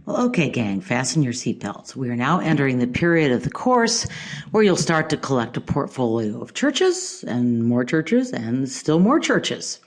Well, okay, gang, fasten your seatbelts. We are now entering the period of the course where you'll start to collect a portfolio of churches and still more churches.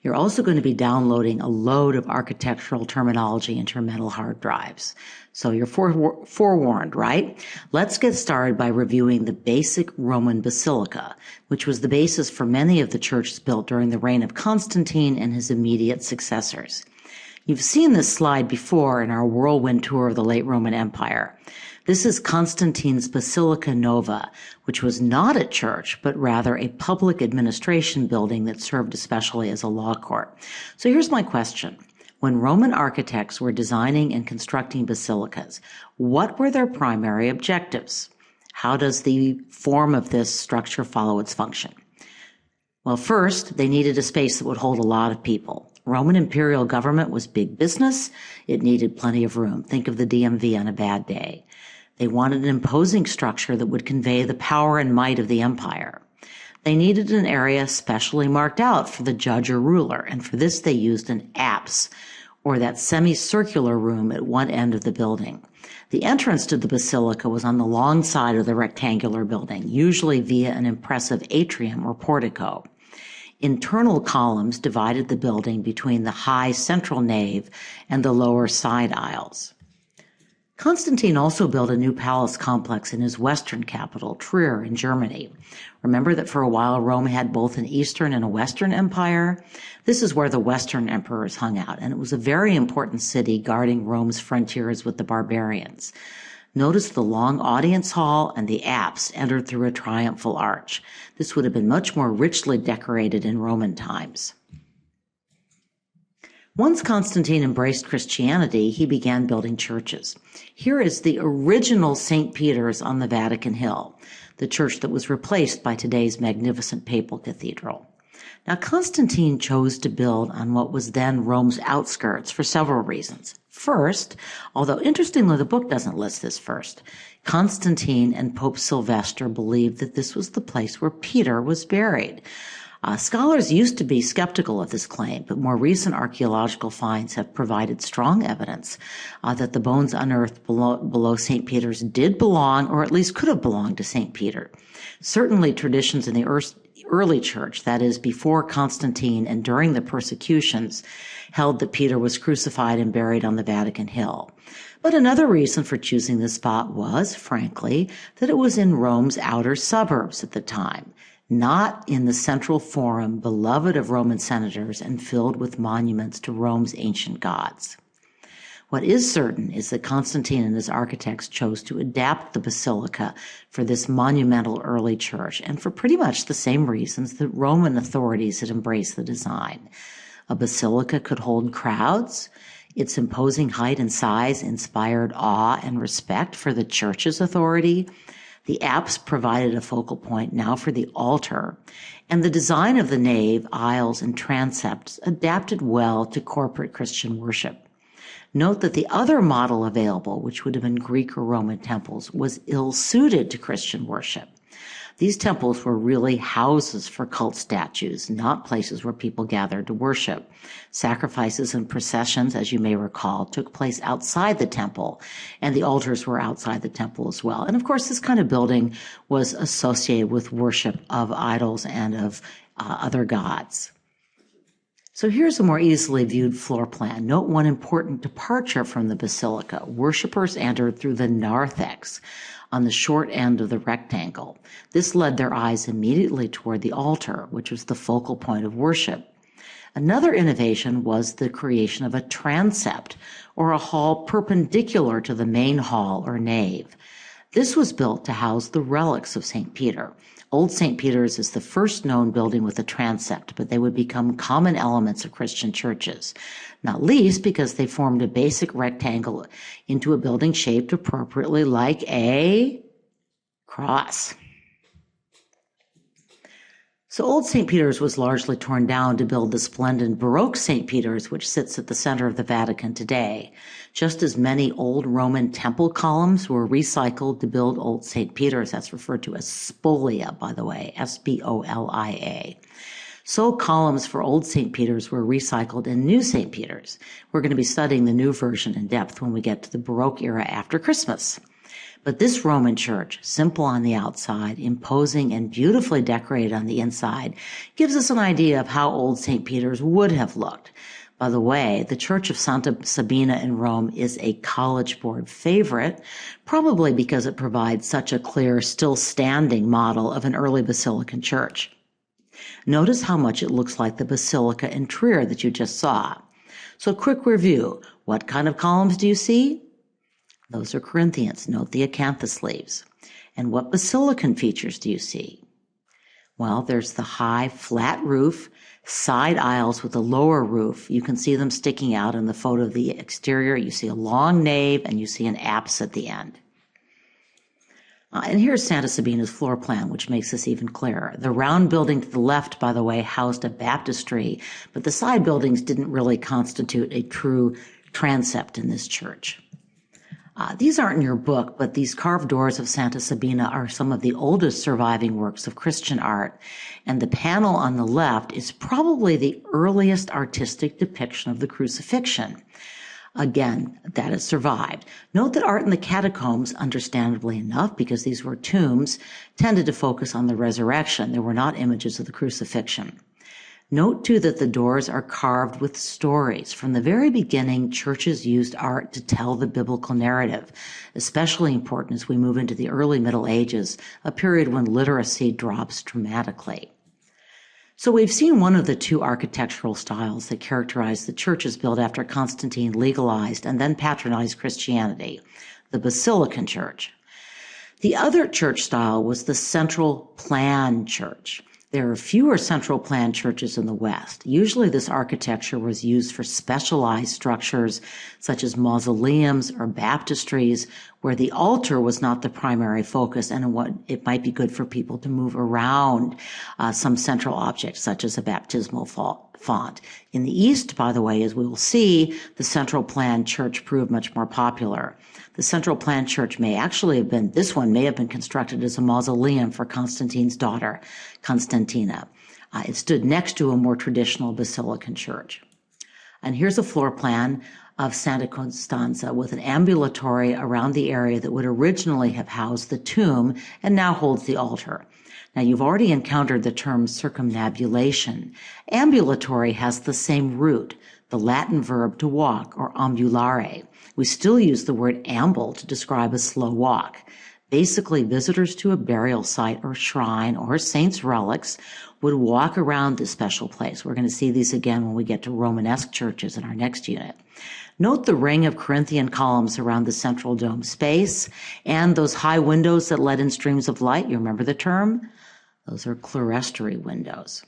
You're also going to be downloading a load of architectural terminology into your mental hard drives. So you're forewarned, right? Let's get started by reviewing the basic Roman basilica, which was the basis for many of the churches built during the reign of Constantine and his immediate successors. You've seen this slide before in our whirlwind tour of the late Roman Empire. This is Constantine's Basilica Nova, which was not a church, but rather a public administration building that served especially as a law court. So here's my question. When Roman architects were designing and constructing basilicas, what were their primary objectives? How does the form of this structure follow its function? Well, first, they needed a space that would hold a lot of people. Roman imperial government was big business. It needed plenty of room. Think of the DMV on a bad day. They wanted an imposing structure that would convey the power and might of the empire. They needed an area specially marked out for the judge or ruler, and for this they used an apse, or that semicircular room at one end of the building. The entrance to the basilica was on the long side of the rectangular building, usually via an impressive atrium or portico. Internal columns divided the building between the high central nave and the lower side aisles. Constantine also built a new palace complex in his western capital, Trier, in Germany. Remember that for a while Rome had both an eastern and a western empire? This is where the western emperors hung out, and it was a very important city guarding Rome's frontiers with the barbarians. Notice the long audience hall and the apse entered through a triumphal arch. This would have been much more richly decorated in Roman times. Once Constantine embraced Christianity, he began building churches. Here is the original St. Peter's on the Vatican Hill, the church that was replaced by today's magnificent papal cathedral. Now, Constantine chose to build on what was then Rome's outskirts for several reasons. First, although interestingly the book doesn't list this first, Constantine and Pope Sylvester believed that this was the place where Peter was buried. Scholars used to be skeptical of this claim, but more recent archaeological finds have provided strong evidence that the bones unearthed below St. Peter's did belong, or at least could have belonged, to St. Peter. Certainly traditions in the early church, that is, before Constantine and during the persecutions, held that Peter was crucified and buried on the Vatican Hill. But another reason for choosing this spot was, frankly, that it was in Rome's outer suburbs at the time, not in the central forum beloved of Roman senators and filled with monuments to Rome's ancient gods. What is certain is that Constantine and his architects chose to adapt the basilica for this monumental early church, and for pretty much the same reasons that Roman authorities had embraced the design. A basilica could hold crowds. Its imposing height and size inspired awe and respect for the church's authority. The apse provided a focal point now for the altar, and the design of the nave, aisles, and transepts adapted well to corporate Christian worship. Note that the other model available, which would have been Greek or Roman temples, was ill-suited to Christian worship. These temples were really houses for cult statues, not places where people gathered to worship. Sacrifices and processions, as you may recall, took place outside the temple, and the altars were outside the temple as well. And of course, this kind of building was associated with worship of idols and of other gods. So here's a more easily viewed floor plan. Note one important departure from the basilica. Worshippers entered through the narthex on the short end of the rectangle. This led their eyes immediately toward the altar, which was the focal point of worship. Another innovation was the creation of a transept, or a hall perpendicular to the main hall or nave. This was built to house the relics of St. Peter. Old St. Peter's is the first known building with a transept, but they would become common elements of Christian churches, not least because they formed a basic rectangle into a building shaped appropriately like a cross. So Old St. Peter's was largely torn down to build the splendid Baroque St. Peter's, which sits at the center of the Vatican today. Just as many old Roman temple columns were recycled to build Old St. Peter's. That's referred to as spolia, by the way, S-P-O-L-I-A. So columns for old St. Peter's were recycled in new St. Peter's. We're going to be studying the new version in depth when we get to the Baroque era after Christmas. But this Roman church, simple on the outside, imposing and beautifully decorated on the inside, gives us an idea of how old St. Peter's would have looked. By the way, the Church of Santa Sabina in Rome is a College Board favorite, probably because it provides such a clear, still standing model of an early Basilican church. Notice how much it looks like the Basilica in Trier that you just saw. So quick review. What kind of columns do you see? Those are Corinthians. Note the acanthus leaves. And what Basilican features do you see? Well, there's the high, flat roof, side aisles with a lower roof. You can see them sticking out in the photo of the exterior. You see a long nave, and you see an apse at the end. And here's Santa Sabina's floor plan, which makes this even clearer. The round building to the left, by the way, housed a baptistry, but the side buildings didn't really constitute a true transept in this church. These aren't in your book, but these carved doors of Santa Sabina are some of the oldest surviving works of Christian art, and the panel on the left is probably the earliest artistic depiction of the crucifixion. Again, that has survived. Note that art in the catacombs, understandably enough, because these were tombs, tended to focus on the resurrection. There were not images of the crucifixion. Note, too, that the doors are carved with stories. From the very beginning, churches used art to tell the biblical narrative, especially important as we move into the early Middle Ages, a period when literacy drops dramatically. So we've seen one of the two architectural styles that characterized the churches built after Constantine legalized and then patronized Christianity, the Basilican church. The other church style was the central plan church. There are fewer central plan churches in the West. Usually this architecture was used for specialized structures such as mausoleums or baptistries where the altar was not the primary focus and what it might be good for people to move around some central object such as a baptismal font. In the East, by the way, as we will see, the central plan church proved much more popular. The central plan church may actually have been, this one may have been constructed as a mausoleum for Constantine's daughter, Constantina. It stood next to a more traditional Basilican church. And here's a floor plan of Santa Costanza with an ambulatory around the area that would originally have housed the tomb and now holds the altar. Now, you've already encountered the term circumnavigation. Ambulatory has the same root, the Latin verb to walk, or ambulare. We still use the word amble to describe a slow walk. Basically, visitors to a burial site or shrine or saint's relics would walk around this special place. We're going to see these again when we get to Romanesque churches in our next unit. Note the ring of Corinthian columns around the central dome space and those high windows that let in streams of light. You remember the term? Those are clerestory windows.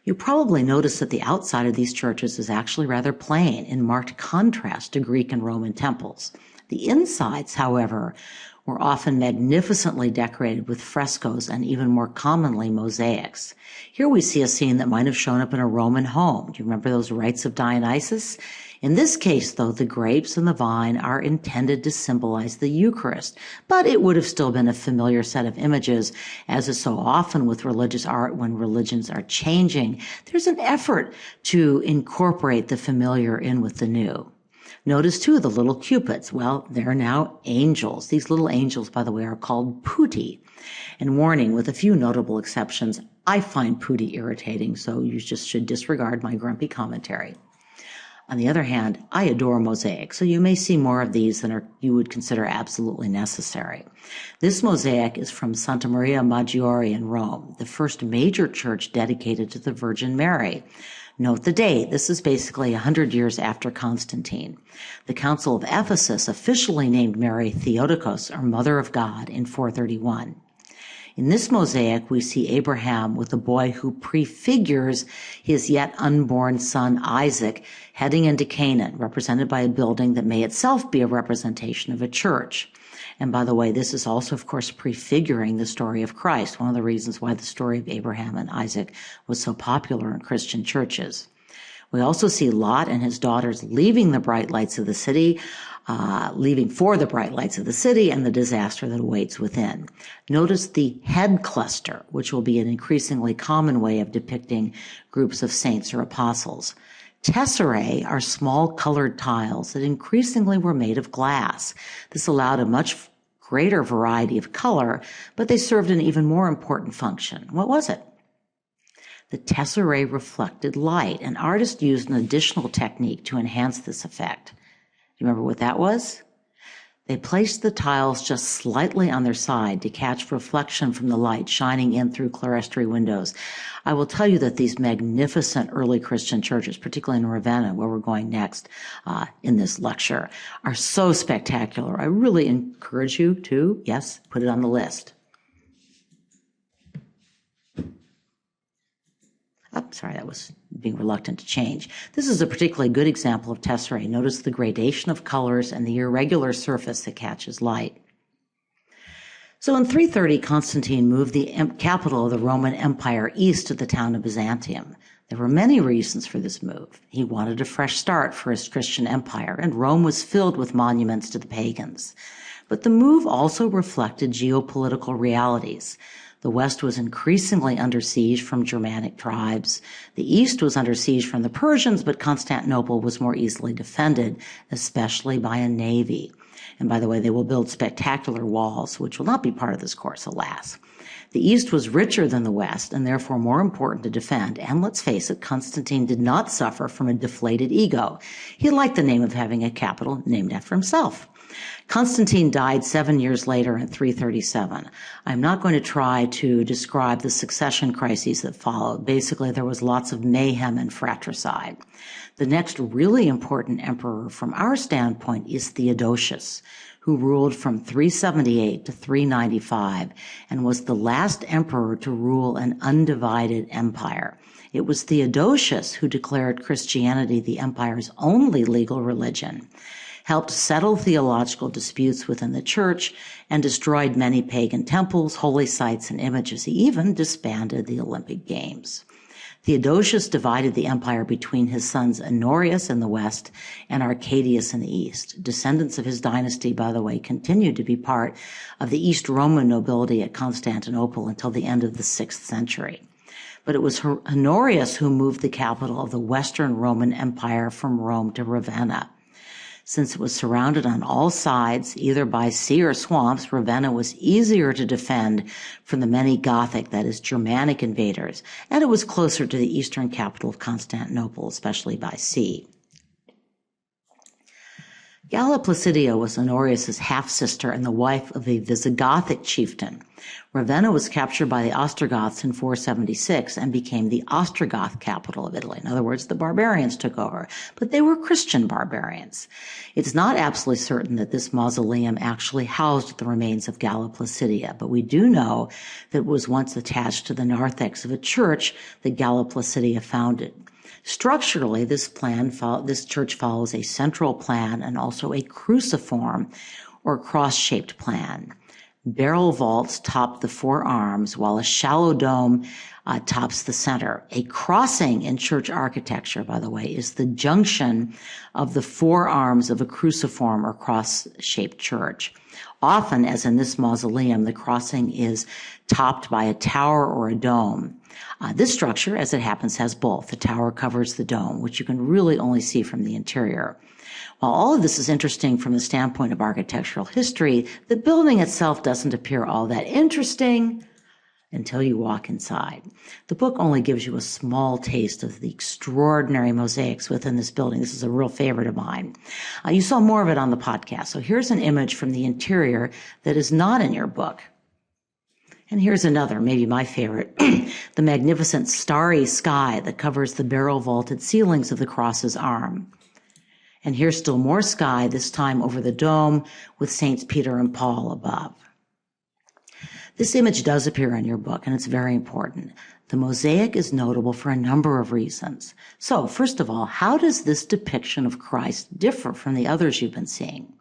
You probably notice that the outside of these churches is actually rather plain, in marked contrast to Greek and Roman temples. The insides, however, were often magnificently decorated with frescoes and even more commonly mosaics. Here we see a scene that might have shown up in a Roman home. Do you remember those rites of Dionysus? In this case, though, the grapes and the vine are intended to symbolize the Eucharist, but it would have still been a familiar set of images, as is so often with religious art when religions are changing. There's an effort to incorporate the familiar in with the new. Notice, too, the little cupids. Well, they're now angels. These little angels, by the way, are called putti. And warning, with a few notable exceptions, I find putti irritating, so you just should disregard my grumpy commentary. On the other hand, I adore mosaics, so you may see more of these than you would consider absolutely necessary. This mosaic is from Santa Maria Maggiore in Rome, the first major church dedicated to the Virgin Mary. Note the date. This is basically 100 years after Constantine. The Council of Ephesus officially named Mary Theotokos, or Mother of God, in 431. In this mosaic, we see Abraham with a boy who prefigures his yet unborn son Isaac heading into Canaan, represented by a building that may itself be a representation of a church. And by the way, this is also, of course, prefiguring the story of Christ, one of the reasons why the story of Abraham and Isaac was so popular in Christian churches. We also see Lot and his daughters leaving the bright lights of the city leaving for the bright lights of the city and the disaster that awaits within. Notice the head cluster, which will be an increasingly common way of depicting groups of saints or apostles. Tesserae are small colored tiles that increasingly were made of glass. This allowed a much greater variety of color, but they served an even more important function. What was it? The tesserae reflected light, and artists used an additional technique to enhance this effect. Do you remember what that was? They placed the tiles just slightly on their side to catch reflection from the light shining in through clerestory windows. I will tell you that these magnificent early Christian churches, particularly in Ravenna, where we're going next in this lecture, are so spectacular. I really encourage you to, yes, put it on the list. Sorry, that was being reluctant to change. This is a particularly good example of tesserae. Notice the gradation of colors and the irregular surface that catches light. So in 330, Constantine moved the capital of the Roman Empire east to the town of Byzantium. There were many reasons for this move. He wanted a fresh start for his Christian empire, and Rome was filled with monuments to the pagans. But the move also reflected geopolitical realities. The west was increasingly under siege from Germanic tribes. The east was under siege from the Persians, but Constantinople was more easily defended, especially by a navy. And by the way, they will build spectacular walls, which will not be part of this course, alas. The east was richer than the west and therefore more important to defend. And let's face it, Constantine did not suffer from a deflated ego. He liked the name of having a capital named after himself. Constantine died 7 years later in 337. I'm not going to try to describe the succession crises that followed. Basically, there was lots of mayhem and fratricide. The next really important emperor from our standpoint is Theodosius, who ruled from 378 to 395 and was the last emperor to rule an undivided empire. It was Theodosius who declared Christianity the empire's only legal religion, helped settle theological disputes within the church, and destroyed many pagan temples, holy sites, and images. He even disbanded the Olympic Games. Theodosius divided the empire between his sons Honorius in the west and Arcadius in the east. Descendants of his dynasty, by the way, continued to be part of the East Roman nobility at Constantinople until the end of the 6th century. But it was Honorius who moved the capital of the Western Roman Empire from Rome to Ravenna. Since it was surrounded on all sides, either by sea or swamps, Ravenna was easier to defend from the many Gothic, that is, Germanic invaders, and it was closer to the eastern capital of Constantinople, especially by sea. Galla Placidia was Honorius's half-sister and the wife of a Visigothic chieftain. Ravenna was captured by the Ostrogoths in 476 and became the Ostrogoth capital of Italy. In other words, the barbarians took over, but they were Christian barbarians. It's not absolutely certain that this mausoleum actually housed the remains of Galla Placidia, but we do know that it was once attached to the narthex of a church that Galla Placidia founded. Structurally, this church follows a central plan and also a cruciform or cross-shaped plan. Barrel vaults top the four arms, while a shallow dome tops the center. A crossing in church architecture, by the way, is the junction of the four arms of a cruciform or cross-shaped church. Often, as in this mausoleum, the crossing is topped by a tower or a dome. This structure, as it happens, has both. The tower covers the dome, which you can really only see from the interior. While all of this is interesting from the standpoint of architectural history, the building itself doesn't appear all that interesting until you walk inside. The book only gives you a small taste of the extraordinary mosaics within this building. This is a real favorite of mine. You saw more of it on the podcast. So here's an image from the interior that is not in your book. And here's another, maybe my favorite, the magnificent starry sky that covers the barrel-vaulted ceilings of the cross's arm. And here's still more sky, this time over the dome with Saints Peter and Paul above. This image does appear in your book, and it's very important. The mosaic is notable for a number of reasons. So, first of all, how does this depiction of Christ differ from the others you've been seeing?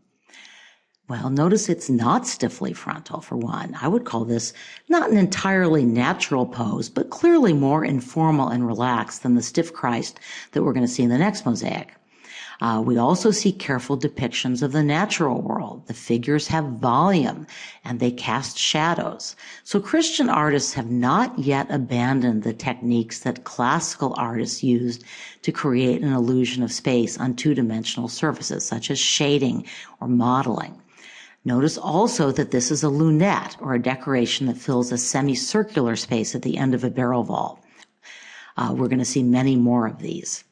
Well, notice it's not stiffly frontal, for one. I would call this not an entirely natural pose, but clearly more informal and relaxed than the stiff Christ that we're going to see in the next mosaic. We also see careful depictions of the natural world. The figures have volume and they cast shadows. So Christian artists have not yet abandoned the techniques that classical artists used to create an illusion of space on two-dimensional surfaces, such as shading or modeling. Notice also that this is a lunette, or a decoration that fills a semicircular space at the end of a barrel vault. We're going to see many more of these.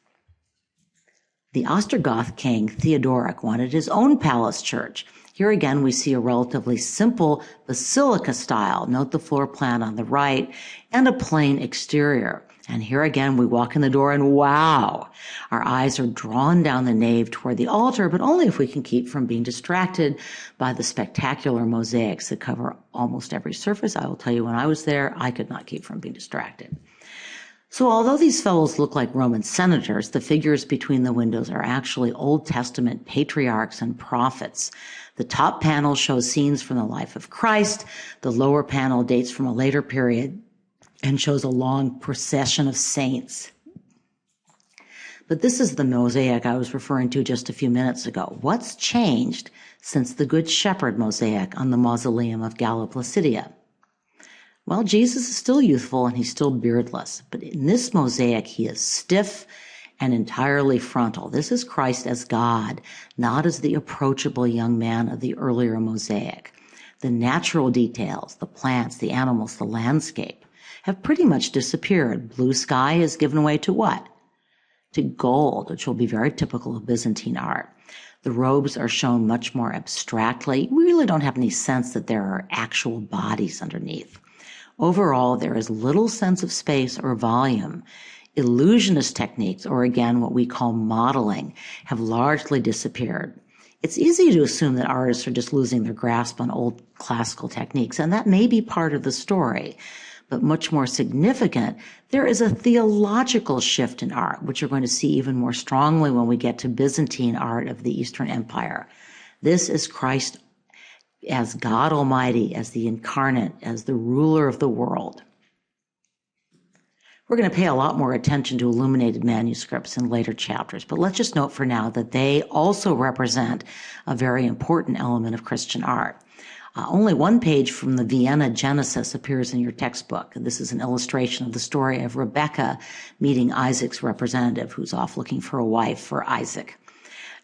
The Ostrogoth king Theodoric wanted his own palace church. Here again we see a relatively simple basilica style. Note the floor plan on the right and a plain exterior. And here again we walk in the door and wow, our eyes are drawn down the nave toward the altar, but only if we can keep from being distracted by the spectacular mosaics that cover almost every surface. I will tell you, when I was there, I could not keep from being distracted. So although these fellows look like Roman senators, the figures between the windows are actually Old Testament patriarchs and prophets. The top panel shows scenes from the life of Christ. The lower panel dates from a later period and shows a long procession of saints. But this is the mosaic I was referring to just a few minutes ago. What's changed since the Good Shepherd mosaic on the Mausoleum of Galla, Placidia? Well, Jesus is still youthful and he's still beardless, but in this mosaic, he is stiff and entirely frontal. This is Christ as God, not as the approachable young man of the earlier mosaic. The natural details, the plants, the animals, the landscape have pretty much disappeared. Blue sky is given way to what? To gold, which will be very typical of Byzantine art. The robes are shown much more abstractly. We really don't have any sense that there are actual bodies underneath. Overall, there is little sense of space or volume. Illusionist techniques, or again, what we call modeling, have largely disappeared. It's easy to assume that artists are just losing their grasp on old classical techniques, and that may be part of the story. But much more significant, there is a theological shift in art, which you're going to see even more strongly when we get to Byzantine art of the Eastern Empire. This is Christ as God Almighty, as the incarnate, as the ruler of the world. We're going to pay a lot more attention to illuminated manuscripts in later chapters, but let's just note for now that they also represent a very important element of Christian art. Only one page from the Vienna Genesis appears in your textbook. This is an illustration of the story of Rebekah meeting Isaac's representative, who's off looking for a wife for Isaac.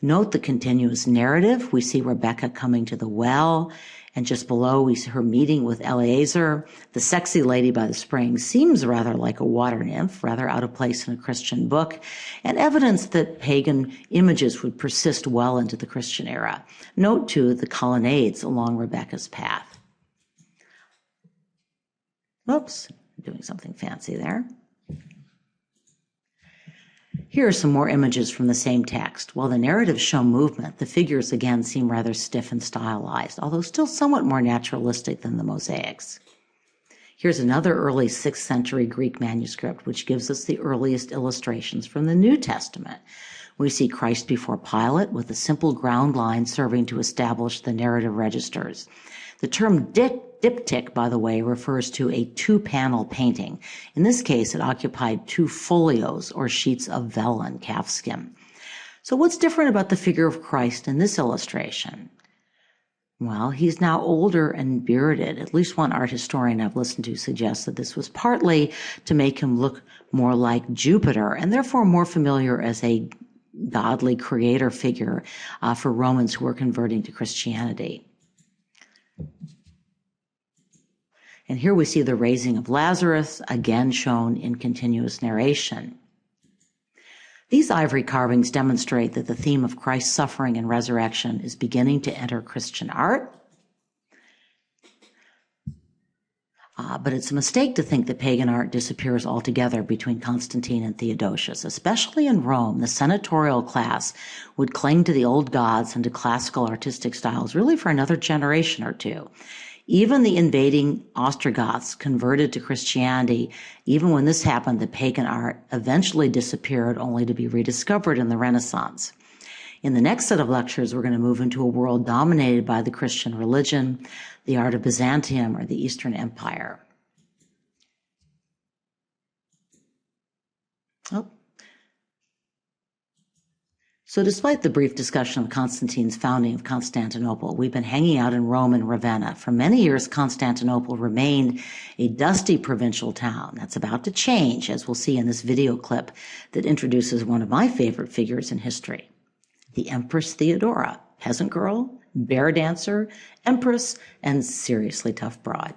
Note the continuous narrative. We see Rebekah coming to the well, and just below we see her meeting with Eliezer. The sexy lady by the spring seems rather like a water nymph, rather out of place in a Christian book, and evidence that pagan images would persist well into the Christian era. Note, too, the colonnades along Rebekah's path. Oops, doing something fancy there. Here are some more images from the same text. While the narratives show movement, the figures again seem rather stiff and stylized, although still somewhat more naturalistic than the mosaics. Here's another early 6th century Greek manuscript, which gives us the earliest illustrations from the New Testament. We see Christ before Pilate with a simple ground line serving to establish the narrative registers. The term diptych, by the way, refers to a two-panel painting. In this case, it occupied 2 folios, or sheets of vellum, calfskin. So what's different about the figure of Christ in this illustration? Well, he's now older and bearded. At least one art historian I've listened to suggests that this was partly to make him look more like Jupiter, and therefore more familiar as a godly creator figure for Romans who were converting to Christianity. And here we see the raising of Lazarus, again shown in continuous narration. These ivory carvings demonstrate that the theme of Christ's suffering and resurrection is beginning to enter Christian art. But it's a mistake to think that pagan art disappears altogether between Constantine and Theodosius. Especially in Rome, the senatorial class would cling to the old gods and to classical artistic styles really for another generation or two. Even the invading Ostrogoths converted to Christianity. Even when this happened, the pagan art eventually disappeared, only to be rediscovered in the Renaissance. In the next set of lectures, we're going to move into a world dominated by the Christian religion, the art of Byzantium, or the Eastern Empire. So despite the brief discussion of Constantine's founding of Constantinople, we've been hanging out in Rome and Ravenna. For many years, Constantinople remained a dusty provincial town. That's about to change, as we'll see in this video clip that introduces one of my favorite figures in history, the Empress Theodora, peasant girl, bear dancer, empress, and seriously tough broad.